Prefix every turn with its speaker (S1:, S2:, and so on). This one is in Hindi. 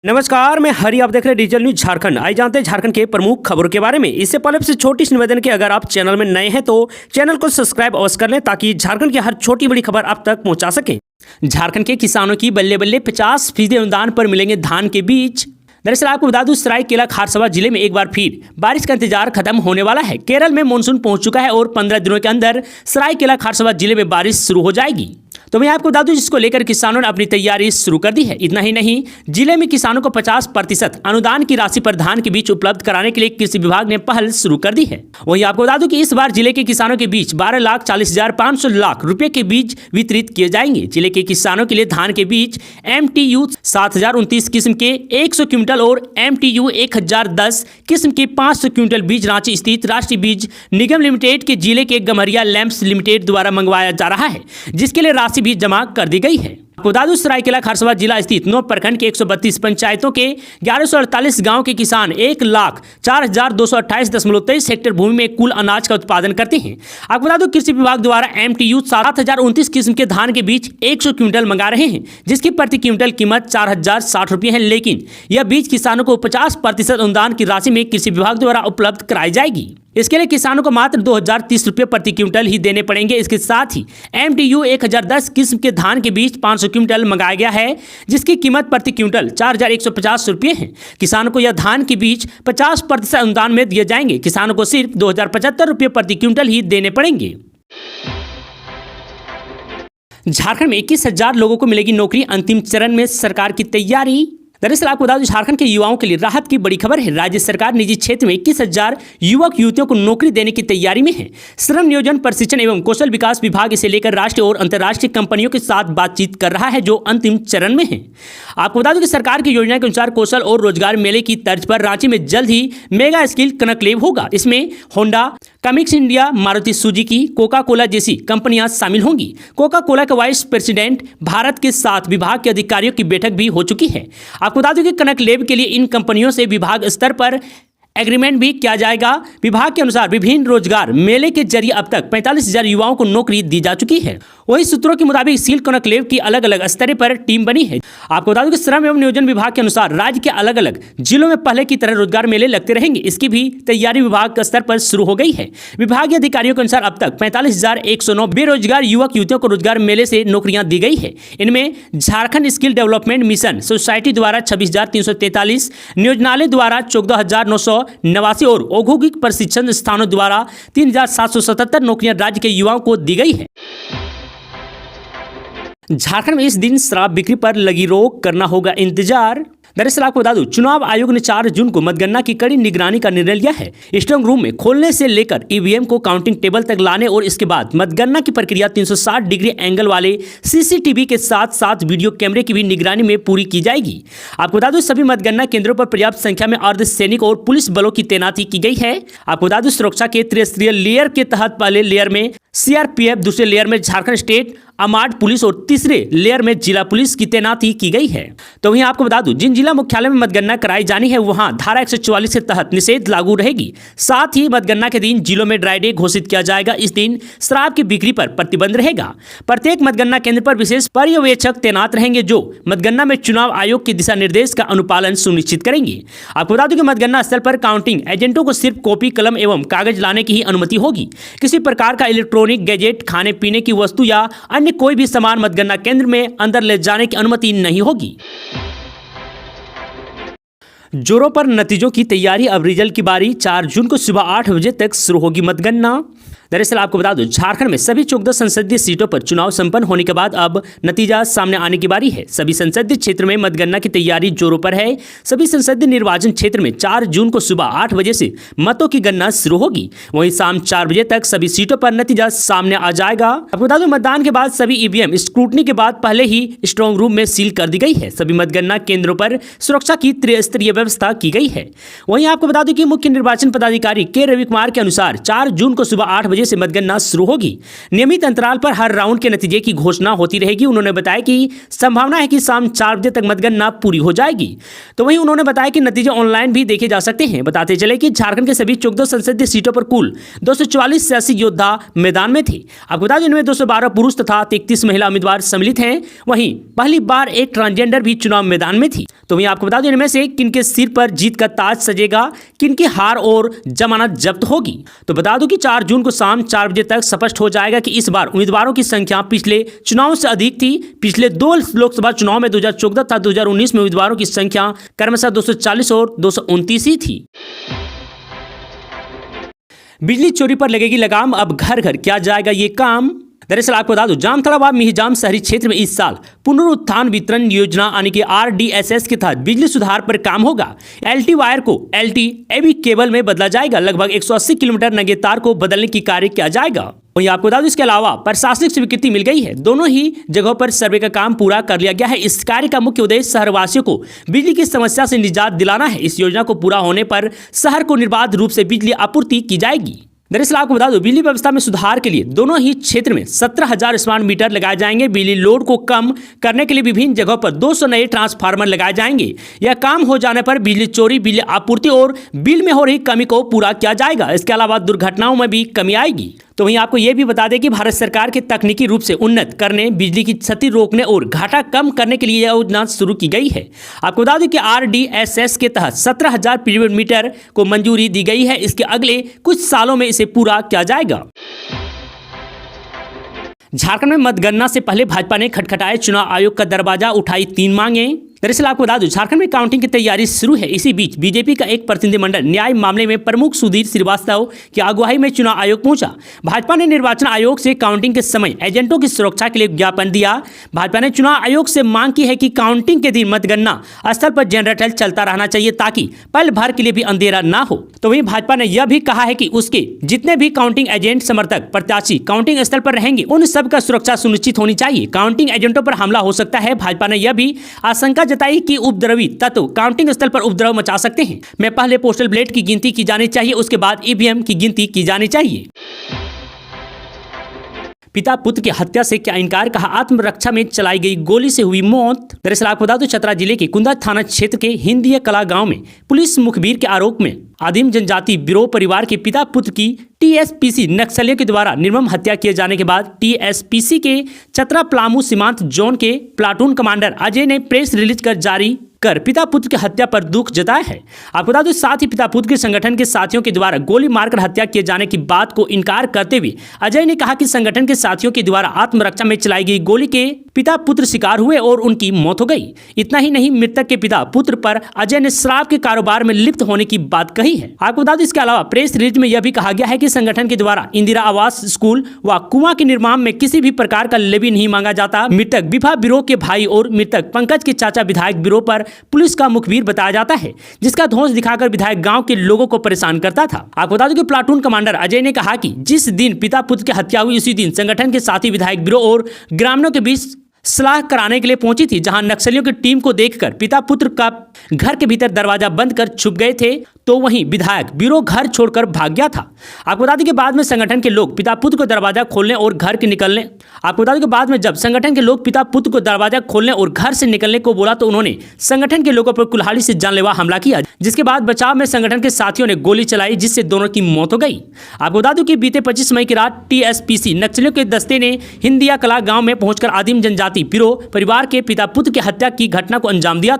S1: नमस्कार, मैं हरी। आप देख रहे हैं डिजिटल न्यूज झारखंड। आइए जानते हैं झारखंड के प्रमुख खबरों के बारे में। इससे पहले आपसे छोटी सी निवेदन कि अगर आप चैनल में नए हैं तो चैनल को सब्सक्राइब अवश्य कर लें ताकि झारखंड की हर छोटी बड़ी खबर आप तक पहुंचा सकें। झारखंड के किसानों की बल्ले बल्ले 50% अनुदान पर मिलेंगे धान के बीज। दरअसल आपको बता दूं, सरायकेला खारसवा जिले में एक बार फिर बारिश का इंतजार खत्म होने वाला है। केरल में मानसून पहुंच चुका है और 15 दिनों के अंदर सरायकेला खारसवा जिले में बारिश शुरू हो जाएगी। तो मैं आपको बता दूं, जिसको लेकर किसानों ने अपनी तैयारी शुरू कर दी है। इतना ही नहीं, जिले में किसानों को 50% अनुदान की राशि पर धान के बीज उपलब्ध कराने के लिए कृषि विभाग ने पहल शुरू कर दी है। वहीं आपको बता दूं कि इस बार जिले के किसानों के बीच 12,40,500 लाख रुपए के बीज वितरित किए जाएंगे। जिले के किसानों के लिए धान के बीज MTU 7029 किस्म के 100 क्विंटल और MTU 1010 किस्म के 500 क्विंटल बीज रांची स्थित राष्ट्रीय बीज निगम लिमिटेड के जिले के गम्हरिया लैंप्स लिमिटेड द्वारा मंगवाया जा रहा है, जिसके लिए राशि भी जमा कर दी गई है। आपको बता दूं, सरायकेला खारसवा जिला स्थित 9 प्रखंड के 132 पंचायतों के 1148 गांव के किसान 1,04,228.23 हेक्टेयर भूमि में कुल अनाज का उत्पादन करते हैं। आपको बता दूं, कृषि विभाग द्वारा MTU 7029 किस्म के धान के बीज 100 क्विंटल मंगा रहे हैं, जिसकी प्रति क्विंटल कीमत 4,060 रुपये है। लेकिन यह बीज किसानों को 50% अनुदान की राशि में कृषि विभाग द्वारा उपलब्ध कराई जाएगी। इसके लिए किसानों को मात्र 2,030 रुपये प्रति क्विंटल ही देने पड़ेंगे। इसके साथ ही MTU 1010 किस्म के धान के बीज 500 क्विंटल मंगाया गया है, जिसकी कीमत प्रति क्विंटल 4,150 रुपये है। किसानों को यह धान के बीज 50% अनुदान में दिए जाएंगे। किसानों को सिर्फ 2,075 रुपये प्रति क्विंटल ही देने पड़ेंगे। झारखंड में 21,000 लोगों को मिलेगी नौकरी, अंतिम चरण में सरकार की तैयारी। दरअसल आपको बता दें, झारखंड के युवाओं के लिए राहत की बड़ी खबर है। राज्य सरकार निजी क्षेत्र में 21,000 युवक युवतियों को नौकरी देने की तैयारी में है। श्रम नियोजन, प्रशिक्षण एवं कौशल विकास विभाग इसे लेकर राष्ट्रीय और अंतर्राष्ट्रीय कंपनियों के साथ बातचीत कर रहा है, जो अंतिम चरण में है। आपको बता दें कि सरकार की योजना के अनुसार कौशल और रोजगार मेले की तर्ज पर रांची में जल्द ही मेगा स्किल कनक्लेव होगा। इसमें Honda, comics India, Maruti Suzuki, Coca Cola जैसी कंपनियां शामिल होंगी। कोका कोला के वाइस प्रेसिडेंट भारत के साथ विभाग के अधिकारियों की बैठक भी हो चुकी है। आपको बता दूं कि कनक्लेव के लिए इन कंपनियों से विभाग स्तर पर एग्रीमेंट भी किया जाएगा। विभाग के अनुसार विभिन्न रोजगार मेले के जरिए अब तक 45,000 युवाओं को नौकरी दी जा चुकी है। वही सूत्रों के मुताबिक स्किल कनक्लेव की अलग अलग स्तर पर टीम बनी है। आपको बता दूं कि श्रम एवं नियोजन विभाग के अनुसार राज्य के अलग अलग जिलों में पहले की तरह रोजगार मेले लगते रहेंगे। इसकी भी तैयारी विभाग के स्तर पर शुरू हो गई है। विभागीय अधिकारियों के अनुसार अब तक 45,109 बेरोजगार युवक युवतियों को रोजगार मेले से नौकरियां दी गई है। इनमें Jharkhand skill development mission society द्वारा 26,343, नियोजनालय द्वारा 14,989 और औद्योगिक प्रशिक्षण स्थानों द्वारा 3,777 नौकरियां राज्य के युवाओं को दी गई है। झारखंड में इस दिन शराब बिक्री पर लगी रोक, करना होगा इंतजार। दरअसल आपको बता दूं, चुनाव आयोग ने 4 जून को मतगणना की कड़ी निगरानी का निर्णय लिया है। स्ट्रांग रूम में खोलने से लेकर EVM को काउंटिंग टेबल तक लाने और इसके बाद मतगणना की प्रक्रिया 360 डिग्री एंगल वाले CCTV के साथ साथ वीडियो कैमरे की भी निगरानी में पूरी की जाएगी। आपको बता दूं, सभी मतगणना केंद्रों पर पर्याप्त संख्या में अर्धसैनिक और पुलिस बलों की तैनाती की गई है। आपको बता दूं, सुरक्षा के त्रिस्तरीय लेयर के तहत पहले लेयर में CRPF, दूसरे लेयर में झारखंड स्टेट आर्म्ड पुलिस और तीसरे लेयर में जिला पुलिस की तैनाती की गई है। तो वहीं आपको बता दूं, जिन जिला मुख्यालय में मतगणना कराई जानी है वहां धारा 144 के तहत निषेध लागू रहेगी। साथ ही मतगणना के दिन जिलों में ड्राई डे घोषित किया जाएगा। इस दिन शराब की बिक्री पर प्रतिबंध रहेगा। प्रत्येक मतगणना केंद्र पर विशेष पर्यवेक्षक तैनात रहेंगे, जो मतगणना में चुनाव आयोग के दिशा निर्देश का अनुपालन सुनिश्चित करेंगे। आपको बता दूं कि मतगणना स्थल पर काउंटिंग एजेंटों को सिर्फ कॉपी, कलम एवं कागज लाने की ही अनुमति होगी। किसी प्रकार का इलेक्ट्रॉनिक गैजेट, खाने पीने की वस्तु या अन्य कोई भी सामान मतगणना केंद्र में अंदर ले जाने की अनुमति नहीं होगी। जोरों पर नतीजों की तैयारी, अब रिजल्ट की बारी। 4 जून को सुबह 8 बजे तक शुरू होगी मतगणना। दरअसल आपको बता दूं, झारखंड में सभी 14 संसदीय सीटों पर चुनाव संपन्न होने के बाद अब नतीजा सामने आने की बारी है। सभी संसदीय क्षेत्र में मतगणना की तैयारी जोरों पर है। सभी संसदीय निर्वाचन क्षेत्र में 4 जून को सुबह 8 बजे से मतों की गणना शुरू होगी। वहीं शाम 4 बजे तक सभी सीटों पर नतीजा सामने आ जाएगा। आपको बता दूं, मतदान के बाद सभी EVM स्क्रूटनी के बाद पहले ही स्ट्रांग रूम में सील कर दी गई है। सभी मतगणना केंद्रों पर सुरक्षा की त्रिस्तरीय व्यवस्था की गई है। वहीं आपको बता दूं कि मुख्य निर्वाचन पदाधिकारी K रवि कुमार के अनुसार 4 जून को सुबह 8 बजे बजे से मतगणना शुरू होगी। नियमित अंतराल पर हर राउंड के नतीजे की घोषणा होती रहेगी। उन्होंने बताया कि संभावना है कि शाम 4 बजे तक मतगणना पूरी हो जाएगी। तो वहीं उन्होंने बताया कि नतीजे ऑनलाइन भी देखे जा सकते हैं। बताते चले कि झारखंड के सभी 14 संसदीय सीटों पर कुल 244 सियासी योद्धा मैदान में थे। आपको बता दें इनमें 212 पुरुष तथा 33 महिला उम्मीदवार सम्मिलित हैं। वहीं पहली बार एक ट्रांसजेंडर भी चुनाव मैदान में थी। तो वहीं आपको बता दें इनमें से किनके सिर पर जीत का ताज सजेगा, किनकी हार और जमानत जब्त होगी। तो बता दूं कि 4 जून को शाम 4 बजे तक स्पष्ट हो जाएगा कि इस बार उम्मीदवारों की संख्या पिछले चुनाव से अधिक थी। पिछले 2 लोकसभा चुनाव में 2014 तथा 2019 में उम्मीदवारों की संख्या क्रमशः 240 और 229 ही थी। बिजली चोरी पर लगेगी लगाम, अब घर घर क्या जाएगा ये काम। दरअसल आपको बता दूं जामताड़ा व मिहिजाम शहरी क्षेत्र में इस साल पुनरुत्थान वितरण योजना यानी कि RDSS के तहत बिजली सुधार पर काम होगा। LT वायर को LT-AB केबल में बदला जाएगा। लगभग 180 किलोमीटर नंगे तार को बदलने की कार्य किया जाएगा। वहीं आपको बता दूं इसके अलावा प्रशासनिक स्वीकृति मिल गई है। दोनों ही जगहों पर सर्वे का काम पूरा कर लिया गया है। इस कार्य का मुख्य उद्देश्य शहरवासियों को बिजली की समस्या से निजात दिलाना है। इस योजना को पूरा होने पर शहर को निर्बाध रूप से बिजली आपूर्ति की जाएगी। दरअसल आपको बता दो बिजली व्यवस्था में सुधार के लिए दोनों ही क्षेत्र में 17,000 स्मार्ट मीटर लगाए जाएंगे। बिजली लोड को कम करने के लिए विभिन्न जगहों पर 200 नए ट्रांसफार्मर लगाए जाएंगे। यह काम हो जाने पर बिजली चोरी, बिजली आपूर्ति और बिल में हो रही कमी को पूरा किया जाएगा। इसके अलावा दुर्घटनाओं में भी कमी आएगी। तो वहीं आपको यह भी बता दें कि भारत सरकार के तकनीकी रूप से उन्नत करने, बिजली की क्षति रोकने और घाटा कम करने के लिए यह योजना शुरू की गई है। आपको बता दें कि RDSS के तहत 17,000 प्रीपेड मीटर को मंजूरी दी गई है। इसके अगले कुछ सालों में इसे पूरा किया जाएगा। झारखंड में मतगणना से पहले भाजपा ने खटखटाए चुनाव आयोग का दरवाजा, उठाई 3 मांगे। दरअसल आपको बता दूं झारखंड में काउंटिंग की तैयारी शुरू है। इसी बीच बीजेपी का एक प्रतिनिधिमंडल न्याय मामले में प्रमुख सुधीर श्रीवास्तव की अगुवाई में चुनाव आयोग पहुंचा। भाजपा ने निर्वाचन आयोग से काउंटिंग के समय एजेंटों की सुरक्षा के लिए ज्ञापन दिया। भाजपा ने चुनाव आयोग से मांग की है कि काउंटिंग के दिन मतगणना स्थल पर जनरेटर चलता रहना चाहिए ताकि पल भर के लिए भी अंधेरा ना हो। तो वहीं भाजपा ने यह भी कहा है कि उसके जितने भी काउंटिंग एजेंट, समर्थक, प्रत्याशी काउंटिंग स्थल पर रहेंगे उन सबका सुरक्षा सुनिश्चित होनी चाहिए। काउंटिंग एजेंटों पर हमला हो सकता है। भाजपा ने यह भी आशंका जताई कि उपद्रवी तत्व काउंटिंग स्थल पर उपद्रव मचा सकते हैं। में पहले पोस्टल बैलेट की गिनती की जानी चाहिए, उसके बाद EVM की गिनती की जानी चाहिए। पिता पुत्र की हत्या से क्या इनकार, कहा आत्मरक्षा में चलाई गई गोली से हुई मौत। दरअसल आपको बता दो चतरा जिले के कुंदा थाना क्षेत्र के हिंदिया कला गांव में पुलिस मुखबिर के आरोप में आदिम जनजाति बिरोह परिवार के पिता पुत्र की TSPC नक्सलियों के द्वारा निर्मम हत्या किए जाने के बाद TSPC के चतरा पलामू सीमांत जोन के प्लाटून कमांडर अजय ने प्रेस रिलीज जारी कर पिता पुत्र की हत्या पर दुख जताया है। आपको बता दो साथ ही पिता पुत्र के संगठन के साथियों के द्वारा गोली मारकर हत्या किए जाने की बात को इनकार करते हुए अजय ने कहा कि संगठन के साथियों के द्वारा आत्मरक्षा में चलाई गई गोली के पिता पुत्र शिकार हुए और उनकी मौत हो गई। इतना ही नहीं, मृतक के पिता पुत्र पर अजय ने शराब के कारोबार में लिप्त होने की बात कही है। आपको बता दो इसके अलावा प्रेस रिलीज में यह भी कहा गया है कि संगठन के द्वारा इंदिरा आवास, स्कूल व कुआं के निर्माण में किसी भी प्रकार का लेवी नहीं मांगा जाता। मृतक बिफा बिरोह के भाई और मृतक पंकज के चाचा विधायक बिरोह पर पुलिस का मुखबिर बताया जाता है, जिसका धौंस दिखाकर विधायक गांव के लोगों को परेशान करता था। आपको बता दो कि प्लाटून कमांडर अजय ने कहा कि जिस दिन पिता पुत्र की हत्या हुई उसी दिन संगठन के साथी विधायक बिरोह और ग्रामीणों के बीच सलाह कराने के लिए पहुंची थी, जहां नक्सलियों की टीम को देखकर पिता पुत्र का घर के भीतर दरवाजा बंद कर छुप गए थे, तो वहीं विधायक बिरोह घर छोड़कर भाग गया था। आपको बता दें कि बाद में संगठन के लोग पिता पुत्र को दरवाजा खोलने और घर के निकलने आपको बता दें कि बाद में जब संगठन के लोग पिता पुत्र को दरवाजा खोलने और घर से निकलने को बोला तो उन्होंने संगठन के लोगों पर कुल्हाड़ी से जानलेवा हमला किया, जिसके बाद बचाव में संगठन के साथियों ने गोली चलाई, जिससे दोनों की मौत हो गई। आपको बता दूं कि बीते 25 मई की रात TSPC नक्सलियों के दस्ते ने हिंदिया कला गांव में पहुंचकर आदिम जनजाति बिरोह परिवार के पिता पुत्र की हत्या की घटना को अंजाम दिया।